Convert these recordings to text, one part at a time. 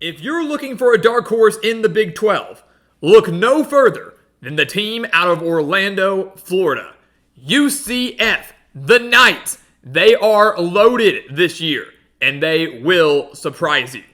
If you're looking for a dark horse in the Big 12, look no further than the team out of Orlando, Florida. UCF, the Knights. They are loaded this year, and they will surprise you.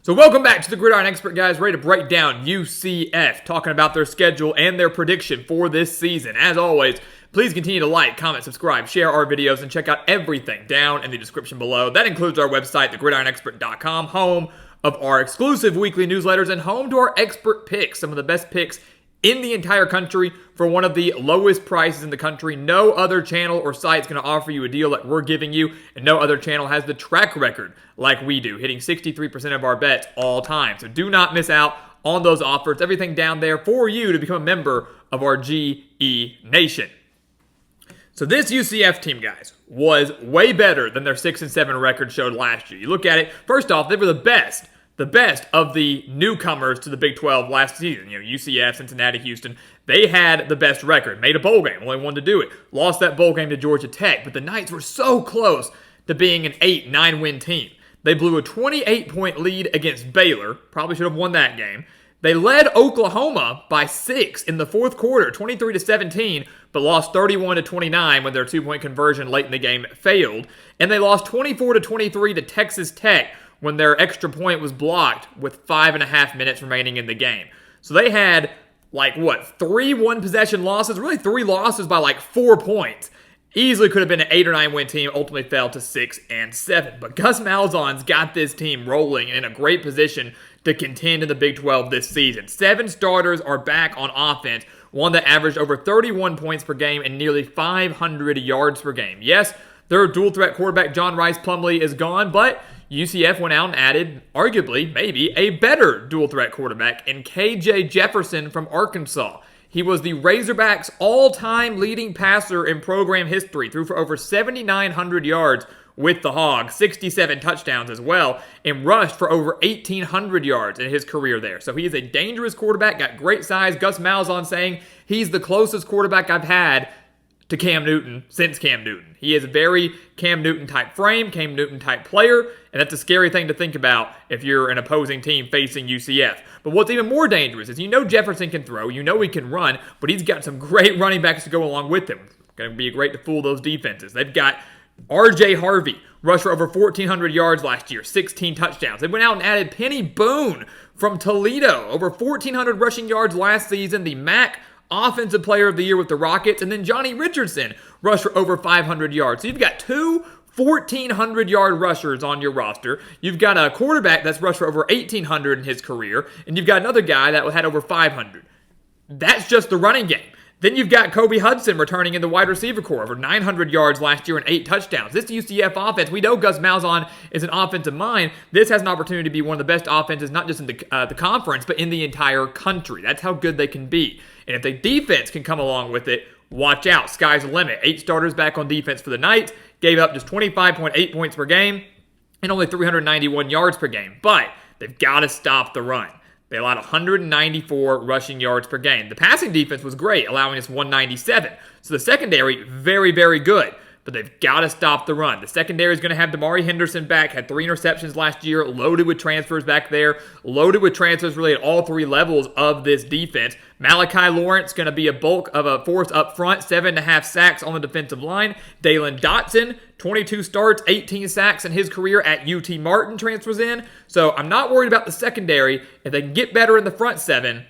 So welcome back to the Gridiron Expert, guys, ready to break down UCF, talking about their schedule and their prediction for this season. As always, please continue to like, comment, subscribe, share our videos, and check out everything down in the description below. That includes our website, thegridironexpert.com, home of our exclusive weekly newsletters and home to our expert picks, some of the best picks in the entire country for one of the lowest prices in the country. No other channel or site is going to offer you a deal like we're giving you, and no other channel has the track record like we do, hitting 63% of our bets all time. So do not miss out on those offers. Everything down there for you to become a member of our GE Nation. So this UCF team, guys, was way better than their 6-7 record showed last year. You look at it, first off, they were the best of the newcomers to the Big 12 last season. You know, UCF, Cincinnati, Houston, they had the best record. Made a bowl game, only one to do it. Lost that bowl game to Georgia Tech, but the Knights were so close to being an 8-9 win team. They blew a 28-point lead against Baylor. Probably should have won that game. They led Oklahoma by 6 in the fourth quarter, 23-17, but lost 31-29 when their two-point conversion late in the game failed. And they lost 24-23 to Texas Tech when their extra point was blocked with 5.5 minutes remaining in the game. So they had, 3 one-possession losses, really 3 losses by 4 points. Easily could have been an 8 or 9 win team, ultimately fell to 6-7. But Gus Malzahn's got this team rolling and in a great position to contend in the Big 12 this season. 7 starters are back on offense, one that averaged over 31 points per game and nearly 500 yards per game. Yes, their dual-threat quarterback John Rice Plumlee is gone, but UCF went out and added, arguably, maybe, a better dual-threat quarterback in KJ Jefferson from Arkansas. He was the Razorbacks' all-time leading passer in program history, threw for over 7,900 yards with the Hogs, 67 touchdowns as well, and rushed for over 1,800 yards in his career there. So he is a dangerous quarterback, got great size. Gus Malzahn saying he's the closest quarterback I've had to Cam Newton since Cam Newton. He is a very Cam Newton-type frame, Cam Newton-type player, and that's a scary thing to think about if you're an opposing team facing UCF. But what's even more dangerous is Jefferson can throw, he can run, but he's got some great running backs to go along with him. Going to be great to fool those defenses. They've got R.J. Harvey, rushed for over 1,400 yards last year, 16 touchdowns. They went out and added Penny Boone from Toledo, over 1,400 rushing yards last season, the MAC Offensive Player of the Year with the Rockets, and then Johnny Richardson rushed for over 500 yards. So you've got 2 1,400-yard rushers on your roster. You've got a quarterback that's rushed for over 1,800 in his career, and you've got another guy that had over 500. That's just the running game. Then you've got Kobe Hudson returning in the wide receiver core, over 900 yards last year and 8 touchdowns. This UCF offense, we know Gus Malzahn is an offensive mind. This has an opportunity to be one of the best offenses, not just in the conference, but in the entire country. That's how good they can be. And if the defense can come along with it, watch out. Sky's the limit. 8 starters back on defense for the Knights, gave up just 25.8 points per game and only 391 yards per game. But they've got to stop the run. They allowed 194 rushing yards per game. The passing defense was great, allowing us 197. So the secondary, very, very good. But they've got to stop the run. The secondary is going to have Damari Henderson back, had 3 interceptions last year, loaded with transfers back there, loaded with transfers really at all 3 levels of this defense. Malachi Lawrence going to be a bulk of a force up front, 7.5 sacks on the defensive line. Dalen Dotson, 22 starts, 18 sacks in his career at UT Martin, transfers in. So I'm not worried about the secondary. If they can get better in the front 7,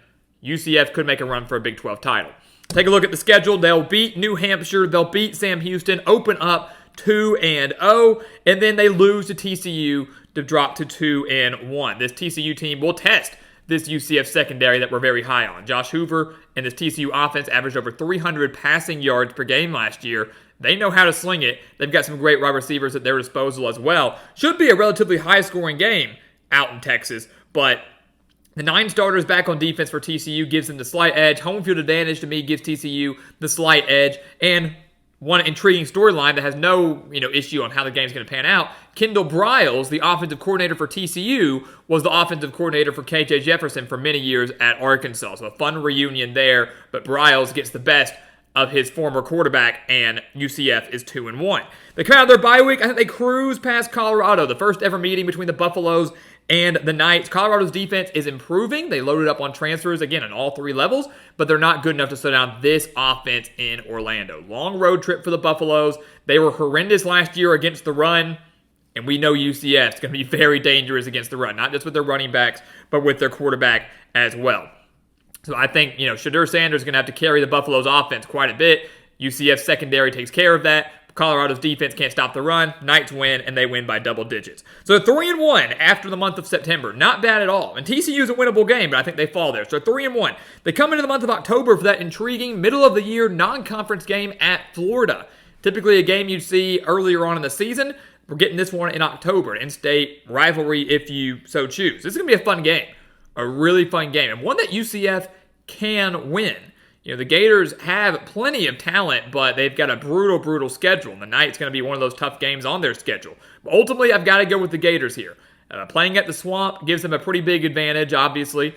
UCF could make a run for a Big 12 title. Take a look at the schedule. They'll beat New Hampshire. They'll beat Sam Houston, open up 2-0, and then they lose to TCU to drop to 2-1. This TCU team will test this UCF secondary that we're very high on. Josh Hoover and this TCU offense averaged over 300 passing yards per game last year. They know how to sling it. They've got some great wide receivers at their disposal as well. Should be a relatively high-scoring game out in Texas, but the 9 starters back on defense for TCU gives them the slight edge. Home field advantage to me gives TCU the slight edge. And one intriguing storyline that has no issue on how the game's going to pan out. Kendall Briles, the offensive coordinator for TCU, was the offensive coordinator for KJ Jefferson for many years at Arkansas. So a fun reunion there. But Briles gets the best of his former quarterback, and UCF is 2-1. They come out of their bye week. I think they cruise past Colorado, the first ever meeting between the Buffaloes and the Knights. Colorado's defense is improving. They loaded up on transfers, again, on all three levels, but they're not good enough to slow down this offense in Orlando. Long road trip for the Buffaloes. They were horrendous last year against the run, and we know UCF is going to be very dangerous against the run, not just with their running backs, but with their quarterback as well. So I think, Shedeur Sanders is going to have to carry the Buffaloes offense quite a bit. UCF's secondary takes care of that. Colorado's defense can't stop the run. Knights win, and they win by double digits. So 3-1 after the month of September. Not bad at all. And TCU is a winnable game, but I think they fall there. So 3-1. They come into the month of October for that intriguing middle-of-the-year non-conference game at Florida. Typically a game you'd see earlier on in the season. We're getting this one in October. In-state rivalry if you so choose. This is going to be a fun game. A really fun game. And one that UCF can win. The Gators have plenty of talent, but they've got a brutal, brutal schedule. And the Knights going to be one of those tough games on their schedule. But ultimately, I've got to go with the Gators here. Playing at the Swamp gives them a pretty big advantage, obviously.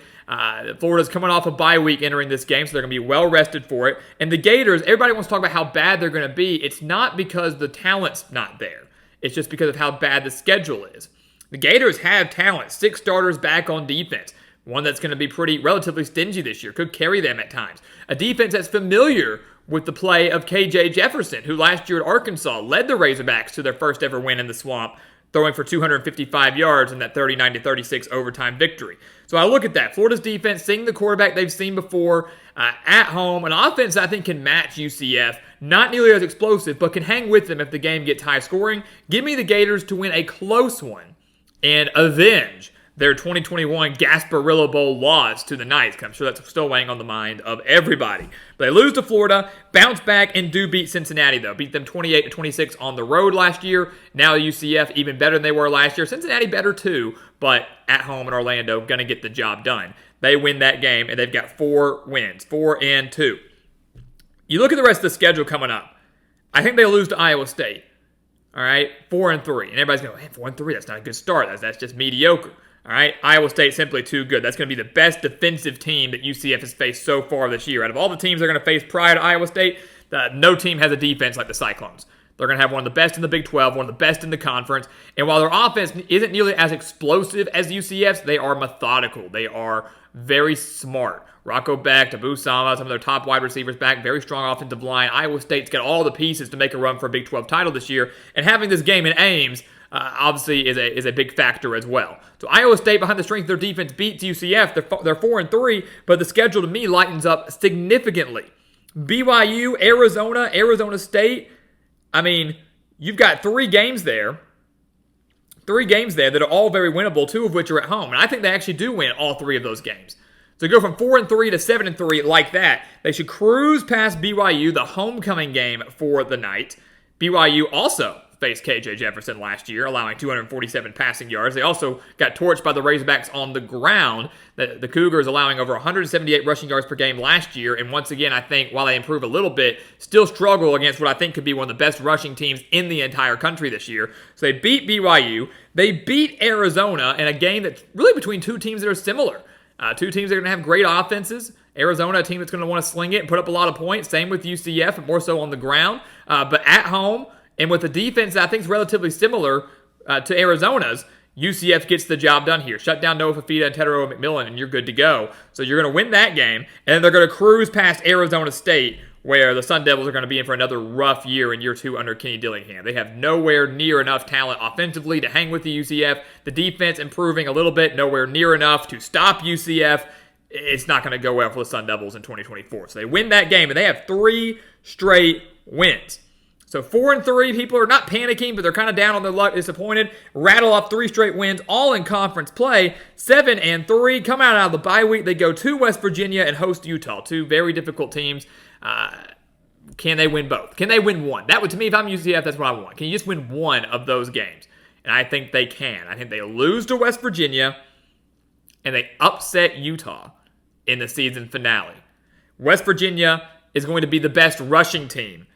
Florida's coming off a bye week entering this game, so they're going to be well-rested for it. And the Gators, everybody wants to talk about how bad they're going to be. It's not because the talent's not there. It's just because of how bad the schedule is. The Gators have talent. 6 starters back on defense. One that's going to be relatively stingy this year. Could carry them at times. A defense that's familiar with the play of KJ Jefferson, who last year at Arkansas led the Razorbacks to their first ever win in the Swamp, throwing for 255 yards in that 39-36 overtime victory. So I look at that. Florida's defense, seeing the quarterback they've seen before at home, an offense that I think can match UCF. Not nearly as explosive, but can hang with them if the game gets high scoring. Give me the Gators to win a close one and avenge their 2021 Gasparilla Bowl loss to the Knights. I'm sure that's still weighing on the mind of everybody. But they lose to Florida, bounce back, and do beat Cincinnati, though. Beat them 28-26 on the road last year. Now UCF even better than they were last year. Cincinnati better too, but at home in Orlando, going to get the job done. They win that game, and they've got 4 wins, 4-2. You look at the rest of the schedule coming up. I think they lose to Iowa State. All right, 4-3. And everybody's going, hey, 4-3, that's not a good start. That's just mediocre. All right, Iowa State simply too good. That's going to be the best defensive team that UCF has faced so far this year. Out of all the teams they're going to face prior to Iowa State, no team has a defense like the Cyclones. They're going to have one of the best in the Big 12, one of the best in the conference. And while their offense isn't nearly as explosive as UCF's, they are methodical. They are very smart. Rocco Beck, Tabu Sama, some of their top wide receivers back, very strong offensive line. Iowa State's got all the pieces to make a run for a Big 12 title this year. And having this game in Ames obviously is a big factor as well. So Iowa State, behind the strength of their defense, beats UCF. They're 4-3, but the schedule to me lightens up significantly. BYU, Arizona State. I mean, you've got 3 games there. 3 games there that are all very winnable, 2 of which are at home. And I think they actually do win all 3 of those games. So go from 4-3 to 7-3 like that. They should cruise past BYU, the homecoming game for the Knights. BYU also faced KJ Jefferson last year, allowing 247 passing yards. They also got torched by the Razorbacks on the ground. The Cougars allowing over 178 rushing yards per game last year. And once again, I think while they improve a little bit, still struggle against what I think could be one of the best rushing teams in the entire country this year. So they beat BYU. They beat Arizona in a game that's really between 2 teams that are similar. 2 teams that are going to have great offenses. Arizona, a team that's going to want to sling it and put up a lot of points. Same with UCF, more so on the ground. But at home, and with a defense that I think is relatively similar to Arizona's, UCF gets the job done here. Shut down Noah Fafita and Tedero McMillan, and you're good to go. So you're going to win that game, and then they're going to cruise past Arizona State, where the Sun Devils are going to be in for another rough year in year 2 under Kenny Dillingham. They have nowhere near enough talent offensively to hang with the UCF. The defense improving a little bit, nowhere near enough to stop UCF. It's not going to go well for the Sun Devils in 2024. So they win that game, and they have 3 straight wins. So 4-3, people are not panicking, but they're kind of down on their luck, disappointed. Rattle off 3 straight wins, all in conference play. 7-3, come out of the bye week. They go to West Virginia and host Utah, 2 very difficult teams. Can they win both? Can they win one? That would, to me, if I'm UCF, that's what I want. Can you just win one of those games? And I think they can. I think they lose to West Virginia, and they upset Utah in the season finale. West Virginia is going to be the best rushing team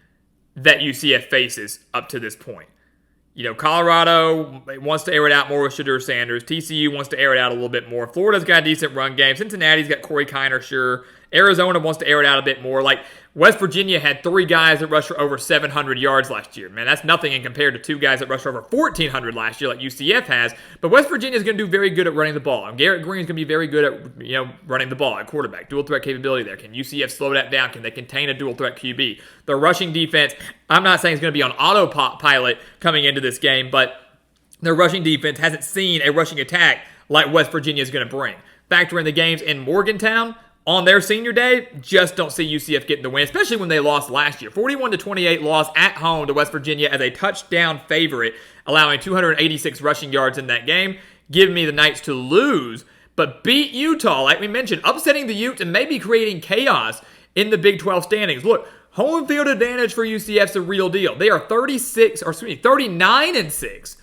that UCF faces up to this point. Colorado wants to air it out more with Shedeur Sanders. TCU wants to air it out a little bit more. Florida's got a decent run game. Cincinnati's got Corey Kiner, sure. Arizona wants to air it out a bit more. Like, West Virginia had 3 guys that rushed for over 700 yards last year. Man, that's nothing in compared to 2 guys that rushed for over 1,400 last year like UCF has. But West Virginia is going to do very good at running the ball. And Garrett Green is going to be very good at, running the ball at quarterback. Dual threat capability there. Can UCF slow that down? Can they contain a dual threat QB? Their rushing defense, I'm not saying it's going to be on autopilot coming into this game, but their rushing defense hasn't seen a rushing attack like West Virginia is going to bring. Factor in the games in Morgantown on their senior day, just don't see UCF getting the win, especially when they lost last year. 41-28 loss at home to West Virginia as a touchdown favorite, allowing 286 rushing yards in that game. Give me the Knights to lose, but beat Utah, like we mentioned, upsetting the Utes and maybe creating chaos in the Big 12 standings. Look, home field advantage for UCF's a real deal. They are 39-6.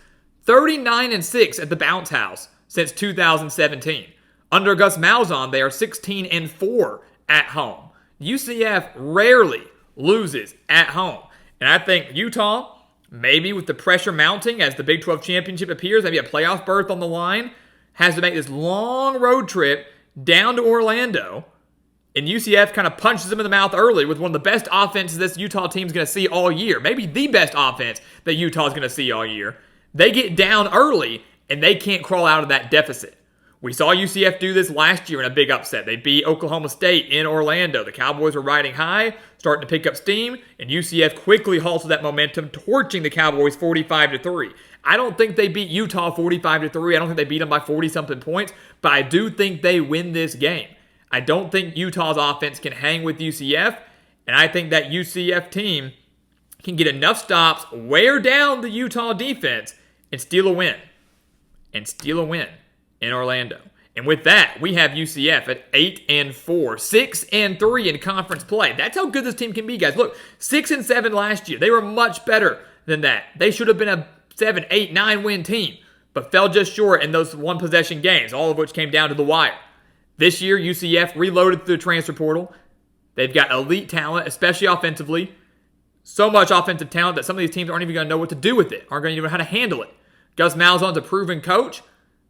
39-6 at the Bounce House since 2017. Under Gus Malzahn, they are 16-4 at home. UCF rarely loses at home. And I think Utah, maybe with the pressure mounting as the Big 12 championship appears, maybe a playoff berth on the line, has to make this long road trip down to Orlando. And UCF kind of punches them in the mouth early with one of the best offenses this Utah team's going to see all year. Maybe the best offense that Utah's going to see all year. They get down early, and they can't crawl out of that deficit. We saw UCF do this last year in a big upset. They beat Oklahoma State in Orlando. The Cowboys were riding high, starting to pick up steam, and UCF quickly halted that momentum, torching the Cowboys 45-3. I don't think they beat Utah 45-3. I don't think they beat them by 40-something points, but I do think they win this game. I don't think Utah's offense can hang with UCF, and I think that UCF team can get enough stops, wear down the Utah defense, and steal a win. In Orlando. And with that, we have UCF at 8-4, 6-3 in conference play. That's how good this team can be, guys. Look, 6-7 last year. They were much better than that. They should have been a 7, 8, 9 win team, but fell just short in those one possession games, all of which came down to the wire. This year, UCF reloaded through the transfer portal. They've got elite talent, especially offensively. So much offensive talent that some of these teams aren't even going to know what to do with it, aren't going to know how to handle it. Gus Malzahn's a proven coach.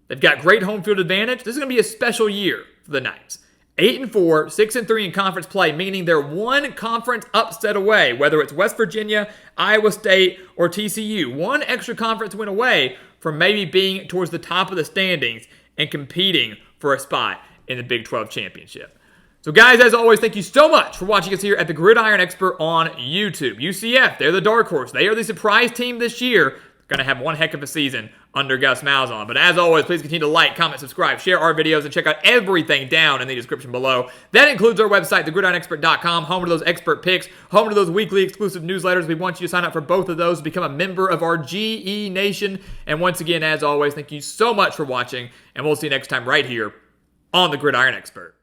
They've got great home field advantage. This is going to be a special year for the Knights. 8-4, 6-3 in conference play, meaning they're one conference upset away, whether it's West Virginia, Iowa State, or TCU. One extra conference win away from maybe being towards the top of the standings and competing for a spot in the Big 12 championship. So guys, as always, thank you so much for watching us here at the Gridiron Expert on YouTube. UCF, they're the dark horse. They are the surprise team this year. They're going to have one heck of a season under Gus Malzahn. But as always, please continue to like, comment, subscribe, share our videos, and check out everything down in the description below. That includes our website, thegridironexpert.com, home to those expert picks, home to those weekly exclusive newsletters. We want you to sign up for both of those to become a member of our GE Nation. And once again, as always, thank you so much for watching, and we'll see you next time right here on The Gridiron Expert.